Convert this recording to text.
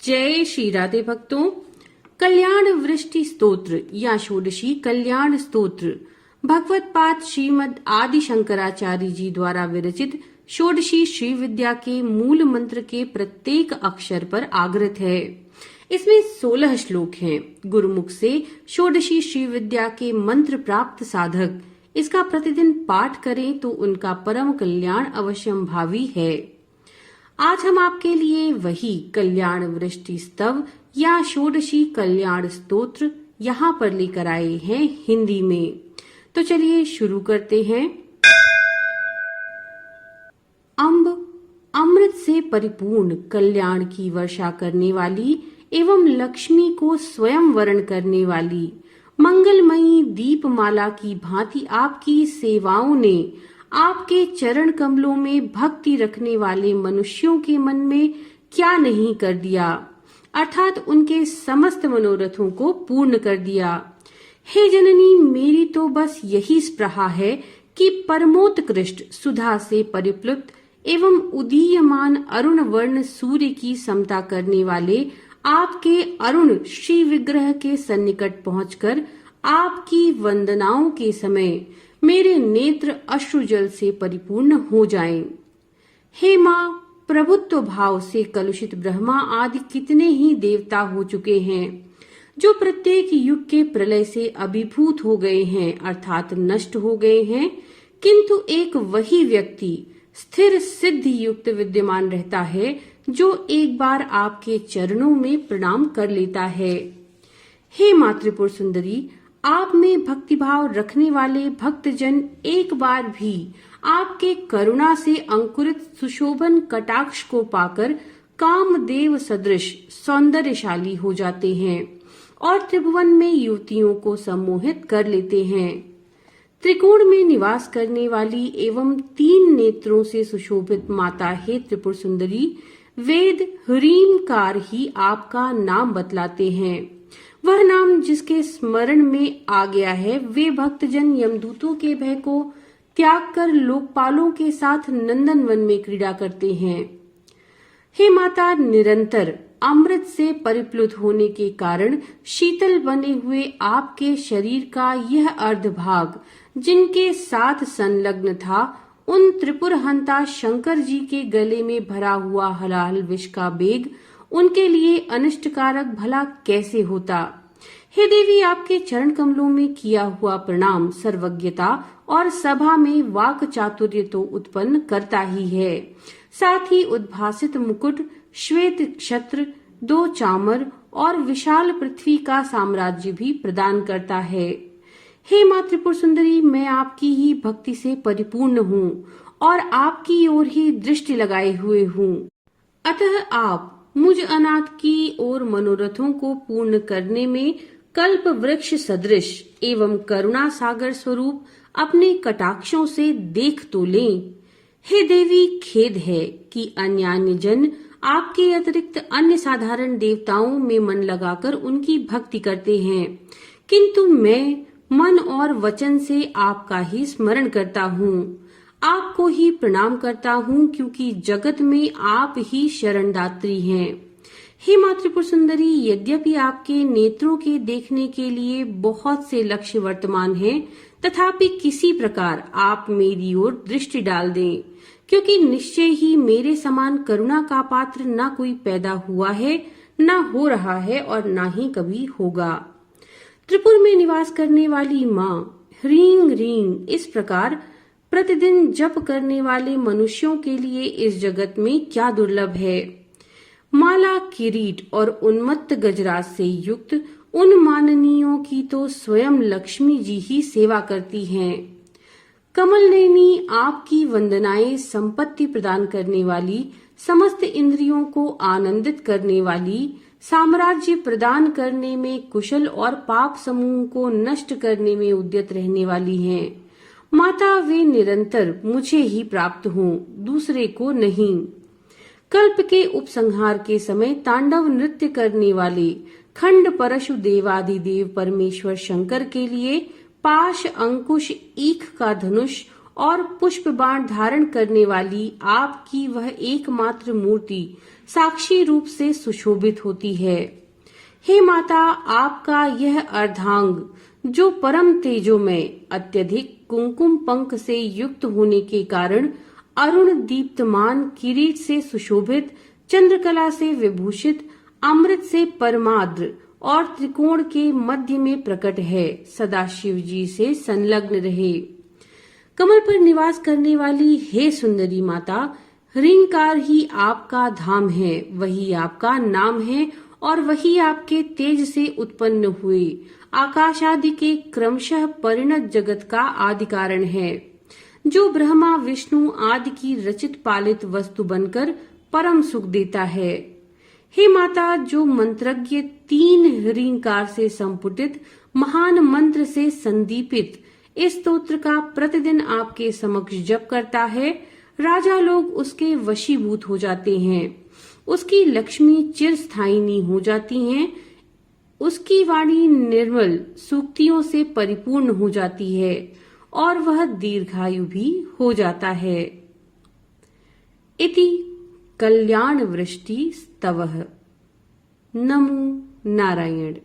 जय श्री राधे भक्तों। कल्याण वृष्टि स्तोत्र या षोडशी कल्याण स्तोत्र भगवत पाद श्रीमद आदि शंकराचार्य जी द्वारा विरचित षोडशी श्री विद्या के मूल मंत्र के प्रत्येक अक्षर पर आग्रत है। इसमें 16 श्लोक हैं। गुरुमुख से षोडशी श्री विद्या के मंत्र प्राप्त साधक इसका प्रतिदिन पाठ करें तो उनका परम कल्याण अवश्यंभावी है। आज हम आपके लिए वही कल्याण वृष्टि स्तव या षोडशी कल्याण स्तोत्र यहाँ पर लेकर आए हैं हिंदी में। तो चलिए शुरू करते हैं। अम्ब अमृत से परिपूर्ण कल्याण की वर्षा करने वाली एवं लक्ष्मी को स्वयं वरण करने वाली मंगलमयी दीपमाला की भांति आपकी सेवाओं ने आपके चरण कमलों में भक्ति रखने वाले मनुष्यों के मन में क्या नहीं कर दिया, अर्थात उनके समस्त मनोरथों को पूर्ण कर दिया। हे जननी, मेरी तो बस यही स्पृहा है कि परमोत्कृष्ट सुधा से परिप्लुत एवं उदीयमान अरुण वर्ण सूर्य की समता करने वाले आपके अरुण श्री विग्रह के सन्निकट पहुंचकर आपकी वंदनाओं के समय मेरे नेत्र अश्रुजल से परिपूर्ण हो जाएं। हे माँ, प्रभुत्व भाव से कलुषित ब्रह्मा आदि कितने ही देवता हो चुके हैं जो प्रत्येक युग के प्रलय से अभिभूत हो गए हैं, अर्थात नष्ट हो गए हैं, किंतु एक वही व्यक्ति स्थिर सिद्धि युक्त विद्यमान रहता है जो एक बार आपके चरणों में प्रणाम कर लेता है। हे मातृपुर सुंदरी, आप में भक्तिभाव रखने वाले भक्तजन एक बार भी आपके करुणा से अंकुरित सुशोभन कटाक्ष को पाकर कामदेव सदृश सौंदर्यशाली हो जाते हैं और त्रिभुवन में युवतियों को सम्मोहित कर लेते हैं। त्रिकोण में निवास करने वाली एवं 3 नेत्रों से सुशोभित माता हे त्रिपुर सुंदरी, वेद ह्रीमकार ही आपका नाम बतलाते हैं। वह नाम जिसके स्मरण में आ गया है, वे भक्तजन यमदूतों के भय को त्याग कर लोकपालों के साथ नंदनवन में क्रीड़ा करते हैं। हे माता, निरंतर अमृत से परिप्लुत होने के कारण शीतल बने हुए आपके शरीर का यह अर्धभाग जिनके साथ संलग्न था, उन त्रिपुर हंता शंकर जी के गले में भरा हुआ हलाहल विष का बेग उनके लिए अनिष्टकारक भला कैसे होता। हे देवी, आपके चरण कमलों में किया हुआ प्रणाम सर्वज्ञता और सभा में वाक चातुर्य तो उत्पन्न करता ही है, साथ ही उद्भासित मुकुट, श्वेत क्षत्र, 2 चामर और विशाल पृथ्वी का साम्राज्य भी प्रदान करता है। हे मातृपुर सुंदरी, मैं आपकी ही भक्ति से परिपूर्ण हूँ और आपकी ओर ही दृष्टि लगाए हुए हूँ। अतः आप मुझ अनाथ की ओर मनोरथों को पूर्ण करने में कल्प वृक्ष सदृश एवं करुणा सागर स्वरूप अपने कटाक्षों से देख तो लें। हे देवी, खेद है कि अन्यान्य जन आपके अतिरिक्त अन्य साधारण देवताओं में मन लगाकर उनकी भक्ति करते हैं, किंतु मैं मन और वचन से आपका ही स्मरण करता हूँ, आपको ही प्रणाम करता हूँ, क्योंकि जगत में आप ही शरणदात्री हैं। हे मातृपुर सुंदरी, यद्यपि आपके नेत्रों के देखने के लिए बहुत से लक्ष्य वर्तमान हैं, तथापि किसी प्रकार आप मेरी ओर दृष्टि डाल दें, क्योंकि निश्चय ही मेरे समान करुणा का पात्र न कोई पैदा हुआ है, न हो रहा है और न ही कभी होगा। त्रिपुर में निवास करने वाली माँ ह्रीं ह्रीं इस प्रकार प्रतिदिन जप करने वाले मनुष्यों के लिए इस जगत में क्या दुर्लभ है। माला, किरीट और उन्मत्त गजराज से युक्त उन माननीयों की तो स्वयं लक्ष्मी जी ही सेवा करती हैं। कमल नयनी आपकी वंदनाएं संपत्ति प्रदान करने वाली, समस्त इंद्रियों को आनंदित करने वाली, साम्राज्य प्रदान करने में कुशल और पाप समूह को नष्ट करने में उद्यत रहने वाली हैं। माता, वे निरंतर मुझे ही प्राप्त हों, दूसरे को नहीं। कल्प के उपसंहार के समय तांडव नृत्य करने वाले खंड परशु देवाधिदेव परमेश्वर शंकर के लिए पाश, अंकुश, ईख का धनुष और पुष्प बाण धारण करने वाली आपकी वह एकमात्र मूर्ति साक्षी रूप से सुशोभित होती है। हे माता, आपका यह अर्धांग जो परम तेजोमय अत्यधिक कुंकुम पंख से युक्त होने के कारण अरुण दीप्तमान किरीट से सुशोभित, चंद्रकला से विभूषित, अमृत से परमाद्र और त्रिकोण के मध्य में प्रकट है, सदाशिव जी से संलग्न रहे। कमल पर निवास करने वाली हे सुंदरी माता, ह्रींकार ही आपका धाम है, वही आपका नाम है और वही आपके तेज से उत्पन्न हुए आकाश आदि के क्रमशः परिणत जगत का आदि कारण है, जो ब्रह्मा विष्णु आदि की रचित पालित वस्तु बनकर परम सुख देता है। हे माता, जो मंत्रज्ञ 3 ह्रींकार से संपुटित महान मंत्र से संदीपित इस स्तोत्र का प्रतिदिन आपके समक्ष जप करता है, राजा लोग उसके वशीभूत हो जाते हैं, उसकी लक्ष्मी चिरस्थायिनी हो जाती हैं, उसकी वाणी निर्मल सूक्तियों से परिपूर्ण हो जाती है और वह दीर्घायु भी हो जाता है। इति कल्याण वृष्टि स्तवः। नमो नारायण।